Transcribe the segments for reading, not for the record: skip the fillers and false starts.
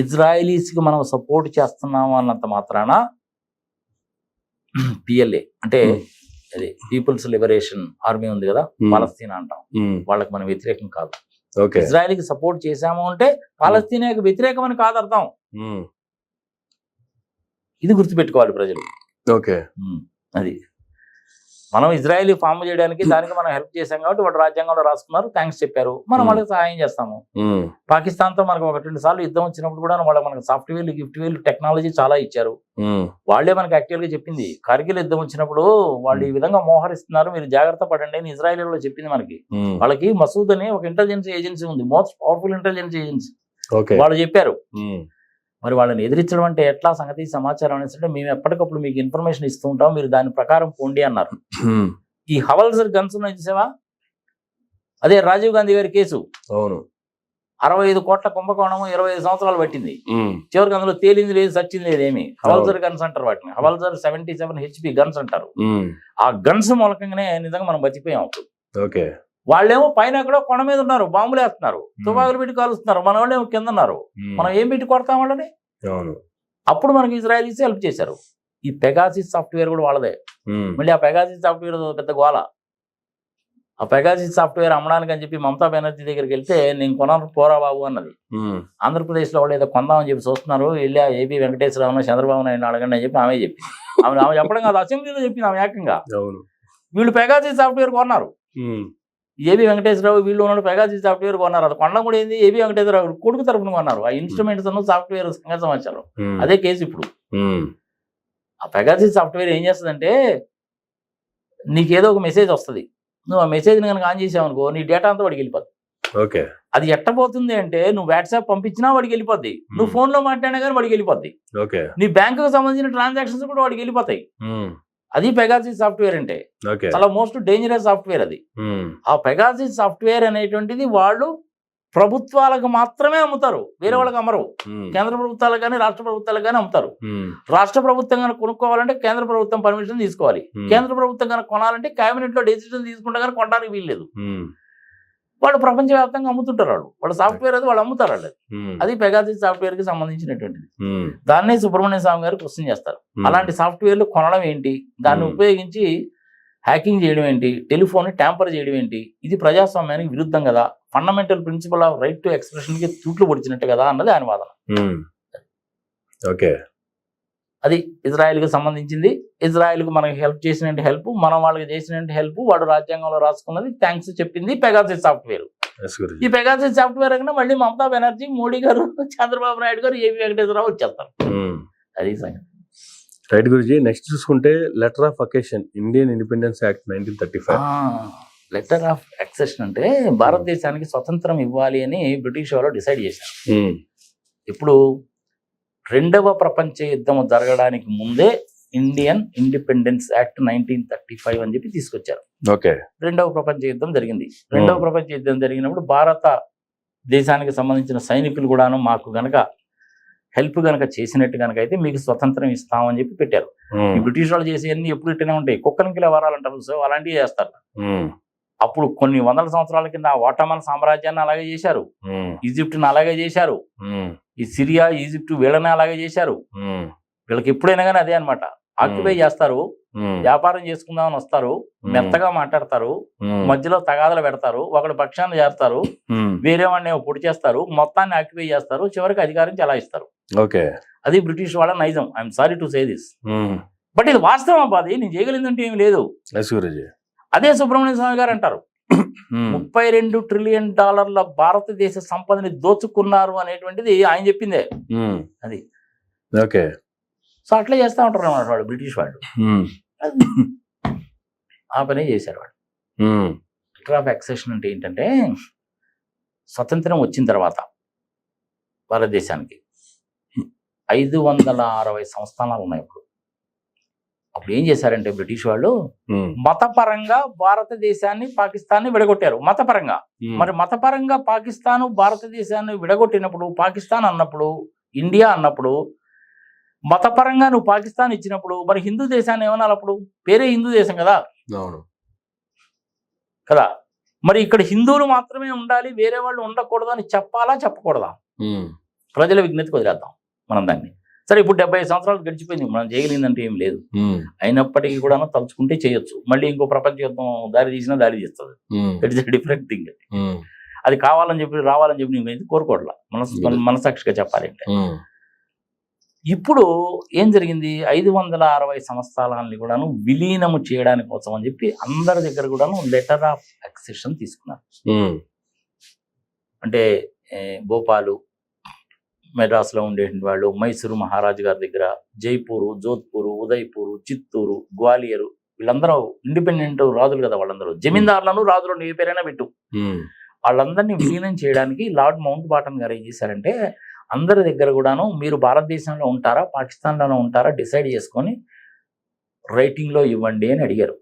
ఇజ్రాయలీస్కి మనం సపోర్ట్ చేస్తున్నాము అన్నంత మాత్రాన పిఎల్ఏ అంటే అదే పీపుల్స్ లిబరేషన్ ఆర్మీ ఉంది కదా, పాలస్తీనా అంటాం, వాళ్ళకి మనం వ్యతిరేకం కాదు. ఇజ్రాయెల్కి సపోర్ట్ చేశాము అంటే పాలస్తీనాకి వ్యతిరేకం అని కాదు అర్థం. ఇది గుర్తుపెట్టుకోవాలి ప్రజలు. అది మనం ఇజ్రాయెల్ ఫామ్ చేయడానికి దానికి మనం హెల్ప్ చేశాం కాబట్టి వాడు రాజ్యాంగంలో రాసుకున్నారు, థ్యాంక్స్ చెప్పారు, మనం వాళ్ళకి సహాయం చేస్తాము. పాకిస్తాన్తో మనకు 1-2 సార్లు యుద్ధం వచ్చినప్పుడు కూడా వాళ్ళు మనకు సాఫ్ట్వేర్లు గిఫ్ట్వేర్లు టెక్నాలజీ చాలా ఇచ్చారు. వాళ్లే మనకి యాక్చువల్గా చెప్పింది, కార్గిల్ యుద్ధం వచ్చినప్పుడు వాళ్ళు ఈ విధంగా మోహరిస్తున్నారు, మీరు జాగ్రత్త పడండి అని ఇజ్రాయెల్ చెప్పింది మనకి. వాళ్ళకి మసూద్ అని ఒక ఇంటెలిజెన్స్ ఏజెన్సీ ఉంది, మోస్ట్ పవర్ఫుల్ ఇంటెలిజెన్స్ ఏజెన్సీ, వాళ్ళు చెప్పారు. మరి వాళ్ళని ఎదిరించడం అంటే ఎట్లా సంగతి సమాచారం అనేసి మేము ఎప్పటికప్పుడు మీకు ఇన్ఫర్మేషన్ ఇస్తూ ఉంటాం, మీరు దాని ప్రకారం పోండి అన్నారు. ఈ హవల్జర్ గన్స్ ఉన్నాయి చూసావా, అదే రాజీవ్ గాంధీ గారి కేసు. అవును, 65 కోట్ల కుంభకోణం 25 సంవత్సరాలు పట్టింది. చివరికి అందులో తేలింది లేదు, సచ్చింది లేదు ఏమి. హవల్జర్ గన్స్ అంటారు వాటిని, హవల్జర్ 77 HP గన్స్ అంటారు. ఆ గన్స్ మూలకంగానే నిజంగా మనం బతికిపోయాం అప్పుడు. వాళ్ళేమో పైన ఎక్కడో కొండ మీద ఉన్నారు, బాంబులు వేస్తున్నారు, తుపాకులు పెట్టి కాలుస్తున్నారు, మన వాళ్ళేమో కింద ఉన్నారు, మనం ఏం పెట్టి కొడతాం వాళ్ళని. అప్పుడు మనకి ఇజ్రాయలీస్ హెల్ప్ చేశారు. ఈ పెగాసిస్ సాఫ్ట్వేర్ కూడా వాళ్ళదే. మళ్ళీ ఆ పెగాసిస్ సాఫ్ట్వేర్ పెద్ద గోల. ఆ పెగాసిస్ సాఫ్ట్వేర్ అమ్మడానికి అని చెప్పి మమతా బెనర్జీ దగ్గరికి వెళ్తే నేను కొనాలి పోరా బాబు అన్నది. ఆంధ్రప్రదేశ్లో వాళ్ళు ఏదో కొందామని చెప్పి చూస్తున్నారు, వెళ్ళి ఏబీ వెంకటేశ్వరరావు చంద్రబాబు నాయుడు అడగండి అని చెప్పి ఆమె చెప్పి, ఆమె చెప్పడం కాదు, అసెంబ్లీలో చెప్పింది ఆమె ఏకంగా. వీళ్ళు పెగాసిస్ సాఫ్ట్వేర్ కొన్నారు, ఏబీ వెంకటేశ్వరరావు వీళ్ళు ఉన్నాడు, పెగాసిస్ సాఫ్ట్వేర్ కొన్నారు. అది కొనడం కూడా ఏంది, ఏబీ వెంకటేశ్వరరావు కొడుకు తరఫున కొన్నారు. ఆ ఇన్స్ట్రుమెంట్స్ సాఫ్ట్వేర్ సంగతి సమాచారం అదే కేసు. ఇప్పుడు ఆ పెగాసిస్ సాఫ్ట్వేర్ ఏం చేస్తుందంటే, నీకేదో ఒక మెసేజ్ వస్తుంది, నువ్వు ఆ మెసేజ్ని కనుక ఆన్ చేసావు అనుకో, నీ డేటా అంతా వాడికి వెళ్ళిపోద్ది. అది ఎట్టబోతుంది అంటే, నువ్వు వాట్సాప్ పంపించినా వాడికి వెళ్ళిపోద్ది, నువ్వు ఫోన్లో మాట్లాడినా కానీ వాడికి వెళ్ళిపోద్ది, నీ బ్యాంకుకు సంబంధించిన ట్రాన్సాక్షన్స్ కూడా వాడికి వెళ్ళిపోతాయి. అది పెగాసిస్ సాఫ్ట్వేర్ అంటే. చాలా మోస్ట్ డేంజరస్ సాఫ్ట్వేర్ అది. ఆ పెగాసిస్ సాఫ్ట్వేర్ అనేటువంటిది వాళ్ళు ప్రభుత్వాలకు మాత్రమే అమ్ముతారు, వేరే వాళ్ళకి అమ్మరు. కేంద్ర ప్రభుత్వాలకు కానీ రాష్ట్ర ప్రభుత్వాలకు కానీ అమ్ముతారు. రాష్ట్ర ప్రభుత్వం కనుక కొనుక్కోవాలంటే కేంద్ర ప్రభుత్వం పర్మిషన్ తీసుకోవాలి, కేంద్ర ప్రభుత్వం కనుక కొనాలంటే కేబినెట్ లో డెసిషన్ తీసుకుంటే కనుక కొనడానికి వీల్లేదు. వాళ్ళు ప్రపంచవ్యాప్తంగా అమ్ముతుంటారు, వాళ్ళ సాఫ్ట్వేర్ అది వాళ్ళు అమ్ముతారు. అది పెగాసిస్ సాఫ్ట్వేర్ కి సంబంధించినటువంటిది. దాన్నే సుబ్రహ్మణ్య స్వామి గారు క్వశ్చన్ చేస్తారు, అలాంటి సాఫ్ట్వేర్లు కొనడం ఏంటి, దాన్ని ఉపయోగించి హ్యాకింగ్ చేయడం ఏంటి, టెలిఫోన్ ట్యాంపర్ చేయడం ఏంటి, ఇది ప్రజాస్వామ్యానికి విరుద్ధం కదా, fundamental principal of right to expression కి తూట్లు పొడిచినట్టు కదా అన్నది ఆయన వాదన. అది ఇజ్రాయెల్కి సంబంధించింది. ఇజ్రాయెల్కి మనకి హెల్ప్ చేసినట్టు హెల్ప్, మనం వాళ్ళకి చేసినట్టు హెల్ప్, వాడు రాజ్యాంగంలో రాసుకున్నది థ్యాంక్స్ చెప్పింది పెగాసిస్ సాఫ్ట్వేర్. ఈ పెగాసిస్ సాఫ్ట్వేర్ కన్నా మళ్ళీ మమతా బెనర్జీ, మోడీ గారు, చంద్రబాబు నాయుడు గారు, ఏబీ వెంకటేశ్వరరావు వచ్చేస్తారు. అది సంగతి. రైట్ గురుజీ. నెక్స్ట్ చూసుకుంటే letter of occasion, Indian independence act 1935. Letter of అక్సెషన్ అంటే భారతదేశానికి స్వతంత్రం ఇవ్వాలి అని బ్రిటిష్ వాళ్ళు డిసైడ్ చేశారు. ఇప్పుడు 2వ ప్రపంచ యుద్ధం జరగడానికి ముందే ఇండియన్ ఇండిపెండెన్స్ యాక్ట్ 1935 అని చెప్పి తీసుకొచ్చారు. 2వ ప్రపంచ యుద్ధం జరిగింది. 2వ ప్రపంచ యుద్ధం జరిగినప్పుడు భారత దేశానికి సంబంధించిన సైనికులు కూడాను మాకు గనక హెల్ప్ గనక చేసినట్టు కనుక అయితే మీకు స్వతంత్రం ఇస్తామని చెప్పి పెట్టారు. ఈ బ్రిటిష్ వాళ్ళు చేసేవన్నీ ఎప్పుడు ఇట్టనే ఉంటాయి, కుక్కనికి వరాలంటారు, సో అలాంటివి చేస్తారు. అప్పుడు కొన్ని వందల సంవత్సరాల కింద ఓటమన్ సామ్రాజ్యాన్ని అలాగే చేశారు, ఈజిప్ట్ని అలాగే చేశారు, ఈ సిరియా ఈజిప్ట్ వీళ్ళని అలాగే చేశారు. వీళ్ళకి ఎప్పుడైనా కానీ అదే అనమాట, ఆక్యుపై చేస్తారు, వ్యాపారం చేసుకుందామని వస్తారు, మెత్తగా మాట్లాడతారు, మధ్యలో తగాదలు పెడతారు, ఒకటి పక్షాన్ని చేస్తారు, వేరే వాడిని పొడి చేస్తారు, మొత్తాన్ని ఆక్యుపై చేస్తారు, చివరికి అధికారం చెలాయిస్తారు. అది బ్రిటిష్ వాళ్ళ నైజం. I'm sorry to say this, but ఇది వాస్తవం అబ్బా, అది నేను చేయగలిగిందంటే ఏమి లేదు. అదే సుబ్రహ్మణ్య స్వామి గారు అంటారు, $32 ట్రిలియన్ భారతదేశ సంపదని దోచుకున్నారు అనేటువంటిది ఆయన చెప్పిందే. అది సో అట్లా చేస్తూ ఉంటారు అన్నమాట వాళ్ళు, బ్రిటిష్ వాళ్ళు. ఆ పనే చేశారు వాళ్ళు. లెటర్ ఆఫ్ అక్సెషన్ అంటే ఏంటంటే, స్వతంత్రం వచ్చిన తర్వాత భారతదేశానికి 560 సంస్థానాలు ఉన్నాయి. అప్పుడు ఏం చేశారంటే బ్రిటిష్ వాళ్ళు మతపరంగా భారతదేశాన్ని పాకిస్తాన్ని విడగొట్టారు. మతపరంగా, మరి మతపరంగా పాకిస్తాన్ భారతదేశాన్ని విడగొట్టినప్పుడు, పాకిస్తాన్ అన్నప్పుడు, ఇండియా అన్నప్పుడు, మతపరంగా నువ్వు పాకిస్తాన్ ఇచ్చినప్పుడు మరి హిందూ దేశాన్ని ఏమన్నా అప్పుడు పేరే హిందూ దేశం కదా కదా, మరి ఇక్కడ హిందువులు మాత్రమే ఉండాలి, వేరే వాళ్ళు ఉండకూడదు అని చెప్పాలా చెప్పకూడదా? ప్రజల విజ్ఞతకు వదిలేద్దాం మనం దాన్ని. సరే ఇప్పుడు 75 సంవత్సరాలు గడిచిపోయింది, మనం చేయగలిగిందంటే ఏం లేదు. అయినప్పటికీ కూడా తలుచుకుంటే చేయొచ్చు. మళ్ళీ ఇంకో ప్రపంచ యుద్ధం దారి తీసినా దారి తీస్తుంది. It is different thing. అది కావాలని చెప్పి రావాలని చెప్పి నేను కోరుకోవట్లా, మనసాక్షిగా చెప్పాలంటే. ఇప్పుడు ఏం జరిగింది, 560 సంస్థానాన్ని కూడాను విలీనము చేయడానికి కోసం అని చెప్పి అందరి దగ్గర కూడాను లెటర్ ఆఫ్ అక్సెషన్ తీసుకున్నారు. అంటే భోపాలు, మెడ్రాస్లో ఉండేటువంటి వాళ్ళు, మైసూరు మహారాజు గారి దగ్గర, జైపూరు, జోధ్పూరు, ఉదయ్పూరు, చిత్తూరు, గ్వాలియరు, వీళ్ళందరూ ఇండిపెండెంట్ రాజులు కదా. వాళ్ళందరూ జమీందారులను రాజులను ఏ పేరైనా పెట్టు, వాళ్ళందరినీ విలీనం చేయడానికి లార్డ్ మౌంట్ బాటన్ గారు ఏం చేశారంటే, అందరి దగ్గర కూడాను మీరు భారతదేశంలో ఉంటారా పాకిస్తాన్లోనే ఉంటారా డిసైడ్ చేసుకొని రైటింగ్లో ఇవ్వండి అని అడిగారు.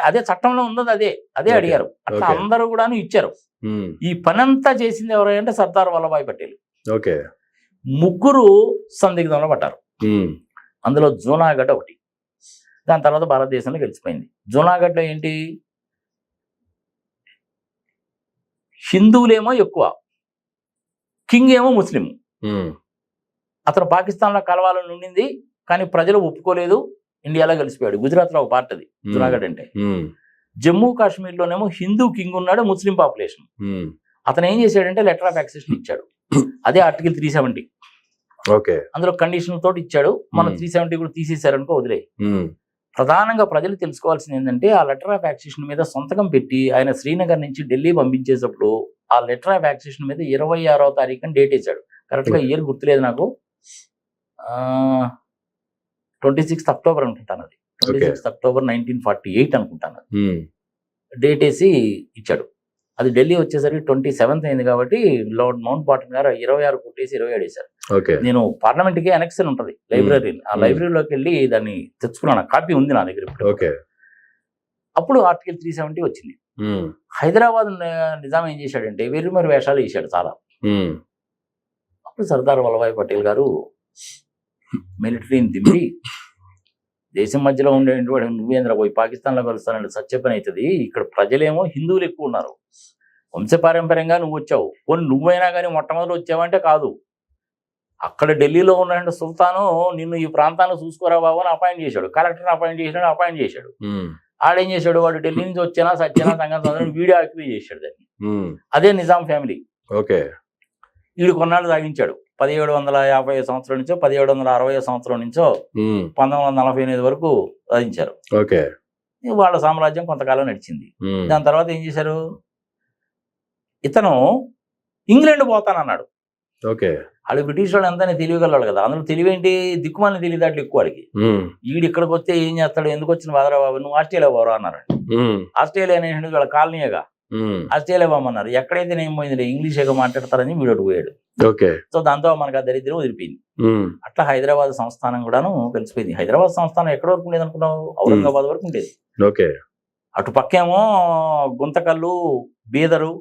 అదే చట్టంలో ఉన్నది, అదే అడిగారు. అట్లా అందరూ కూడాను ఇచ్చారు. ఈ పనంతా చేసింది ఎవరంటే సర్దార్ వల్లభాయ్ పటేల్. ముగ్గురు సందిగ్ధంలో పడ్డారు. అందులో జూనాగఢ్ ఒకటి. దాని తర్వాత భారతదేశంలో గెలిచిపోయింది. జూనాగఢ్లో ఏంటి, హిందువులేమో ఎక్కువ, కింగ్ ఏమో ముస్లిం. అతను పాకిస్తాన్లో కలవాలని ఉండింది, కానీ ప్రజలు ఒప్పుకోలేదు, ఇండియాలో కలిసిపోయాడు. గుజరాత్లో ఒక పార్ట్ అది జూనాగఢ్ అంటే. జమ్మూ కాశ్మీర్లోనేమో హిందూ కింగ్ ఉన్నాడు, ముస్లిం పాపులేషన్. అతను ఏం చేశాడంటే లెటర్ ఆఫ్ యాక్సెషన్ ఇచ్చాడు. అదే ఆర్టికల్ 370. అందులో కండిషన్ తోటి ఇచ్చాడు. మనం 370 కూడా తీసేశారనుకో వదిలే. ప్రధానంగా ప్రజలు తెలుసుకోవాల్సింది ఏంటంటే, ఆ లెటర్ ఆఫ్ యాక్సెషన్ మీద సంతకం పెట్టి ఆయన శ్రీనగర్ నుంచి ఢిల్లీ పంపించేటప్పుడు ఆ లెటర్ ఆఫ్ యాక్సెషన్ మీద 26వ తారీఖున డేట్ వేశాడు. కరెక్ట్గా ఇయర్ గుర్తులేదు నాకు, 26th అక్టోబర్ అనుకుంటాను. అది 26th అక్టోబర్ 1948 అనుకుంటాను. డేట్ వేసి ఇచ్చాడు. అది ఢిల్లీ వచ్చేసరికి 27th అయింది కాబట్టి లార్డ్ మౌంట్ బాటన్ గారు 26 కొట్టేసి 27 వేశారు. నేను పార్లమెంట్కి అనెక్షన్ ఉంటుంది లైబ్రరీ, ఆ లైబ్రరీలోకి వెళ్ళి దాన్ని తెచ్చుకున్నాను, కాపీ ఉంది నా దగ్గర ఇప్పుడు. అప్పుడు ఆర్టికల్ 370 వచ్చింది. హైదరాబాద్ నిజాం ఏం చేశాడంటే వెర్రిమరి వేషాలు వేసాడు చాలా. అప్పుడు సర్దార్ వల్లభాయ్ పటేల్ గారు మిలిటరీని దింపి, దేశం మధ్యలో ఉండేటువంటి నువ్వేంద్ర పోయి పాకిస్తాన్లో కలుస్తానంటే సత్య పని అవుతుంది, ఇక్కడ ప్రజలేమో హిందువులు ఎక్కువ ఉన్నారు, వంశపారంపర్యంగా నువ్వు వచ్చావు, కొన్ని నువ్వైనా కానీ మొట్టమొదటి వచ్చావంటే కాదు, అక్కడ ఢిల్లీలో ఉన్న సుల్తాను నిన్ను ఈ ప్రాంతాన్ని చూసుకోరా బాబు అని అపాయింట్ చేశాడు, కలెక్టర్ని అపాయింట్ చేశాడు. ఆడేం చేశాడు, వాడు ఢిల్లీ నుంచి వచ్చేనా సత్యనా సంగతి వీడియో ఆక్యుపై చేశాడు దాన్ని. అదే నిజాం ఫ్యామిలీ. వీడు కొన్నాళ్ళు సాగించాడు. 1750 సంవత్సరం నుంచో 1760 సంవత్సరం నుంచో 1948 వరకు సాధించారు. వాళ్ళ సామ్రాజ్యం కొంతకాలం నడిచింది. దాని తర్వాత ఏం చేశారు, ఇతను ఇంగ్లాండ్ పోతానన్నాడు. వాళ్ళు బ్రిటిష్ వాళ్ళు అంతా తెలియగలవాడు కదా, అందులో తెలివేంటి, దిక్కుమాలని తెలియదాట్లు ఎక్కువ వాడికి. వీడు ఇక్కడికి వస్తే ఏం చేస్తాడు, ఎందుకు వచ్చిన బాధరా బాబు, నువ్వు ఆస్ట్రేలియా పోరా అన్నారండి. ఆస్ట్రేలియా అనేది వాళ్ళ కాలనీయగా, ఆస్ట్రేలియా పోమన్నారు. ఎక్కడైతే నేను పోయింది ఇంగ్లీష్ మాట్లాడతారని వీడు పోయాడు. సో దాంతో మనకు ఆ దరిద్రం వదిలిపోయింది. అట్లా హైదరాబాద్ సంస్థానం కూడాను కలిసిపోయింది. హైదరాబాద్ సంస్థానం ఎక్కడి వరకు ఉండేది అనుకున్నావు, ఔరంగాబాద్ వరకు ఉండేది. అటు పక్కేమో గుంతకల్లు, బీదరు,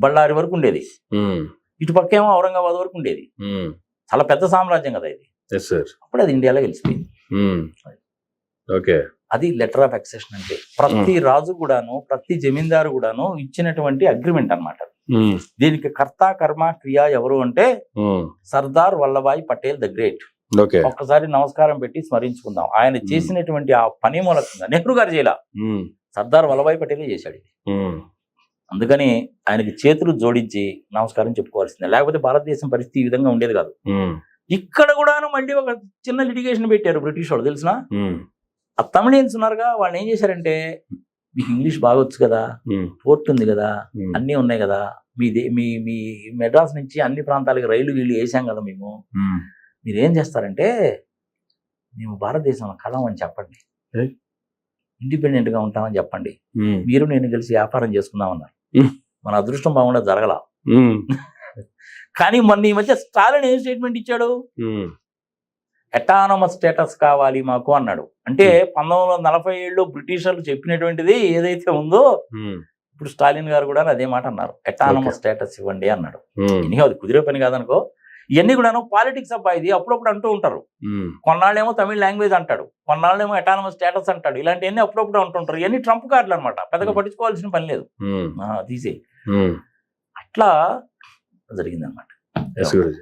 బళ్ళారి వరకు ఉండేది. ఇటు పక్కేమో ఔరంగాబాద్ వరకు ఉండేది. చాలా పెద్ద సామ్రాజ్యం కదా ఇది. అప్పుడు అది ఇండియాలో కలిసిపోయింది. అది లెటర్ ఆఫ్ అక్సెషన్ అంటే. ప్రతి రాజు కూడాను, ప్రతి జమీందారు కూడాను ఇచ్చినటువంటి అగ్రిమెంట్ అన్నమాట. దీనికి కర్త కర్మ క్రియ ఎవరు అంటే సర్దార్ వల్లభాయ్ పటేల్ ద గ్రేట్. ఒక్కసారి నమస్కారం పెట్టి స్మరించుకుందాం. ఆయన చేసినటువంటి ఆ పని మూలకంగా నెహ్రూ గారు చేయాల, సర్దార్ వల్లభాయ్ పటేలే చేశాడు ఇది. అందుకని ఆయనకి చేతులు జోడించి నమస్కారం చెప్పుకోవాల్సిందే, లేకపోతే భారతదేశం పరిస్థితి ఈ విధంగా ఉండేది కాదు. ఇక్కడ కూడాను మళ్ళీ ఒక చిన్న లిటిగేషన్ పెట్టారు బ్రిటిష్ వాళ్ళు, తెలిసిన ఆ తమిళియన్స్ ఉన్నారుగా, వాళ్ళు ఏం చేశారంటే, మీకు ఇంగ్లీష్ బాగొచ్చు కదా, పోర్ట్ ఉంది కదా, అన్నీ ఉన్నాయి కదా, మీ మెడ్రాస్ నుంచి అన్ని ప్రాంతాలకి రైలు వీళ్ళు వేసాం కదా మేము, మీరేం చేస్తారంటే మేము భారతదేశంలో కలం అని చెప్పండి, ఇండిపెండెంట్ గా ఉంటామని చెప్పండి, మీరు నేను కలిసి వ్యాపారం చేసుకుందామన్నారు. మన అదృష్టం బాగుండా జరగల. కానీ మొన్న ఈ మధ్య స్టాలిన్ ఏం స్టేట్మెంట్ ఇచ్చాడు, ఎటానమస్ స్టేటస్ కావాలి మాకు అన్నాడు. అంటే 1947లో బ్రిటిషర్లు చెప్పినటువంటిది ఏదైతే ఉందో ఇప్పుడు స్టాలిన్ గారు కూడా అదే మాట అన్నారు, ఎటానమస్ స్టేటస్ ఇవ్వండి అన్నాడు. అది కుదిరే పని కాదనుకో. ఇవన్నీ కూడా పాలిటిక్స్ అబ్బా, ఇది అప్పుడప్పుడు అంటూ ఉంటారు. కొన్నాళ్ళేమో తమిళ లాంగ్వేజ్ అంటాడు, కొన్నాళ్ళేమో ఎటానమస్ స్టేటస్ అంటాడు. ఇలాంటివన్నీ అప్పుడప్పుడు అంటుంటారు. ఇవన్నీ ట్రంప్ కార్డులు అనమాట, పెద్దగా పట్టించుకోవాల్సిన పని లేదు, తీసే. అట్లా జరిగిందనమాట. ఎస్ గురుజీ.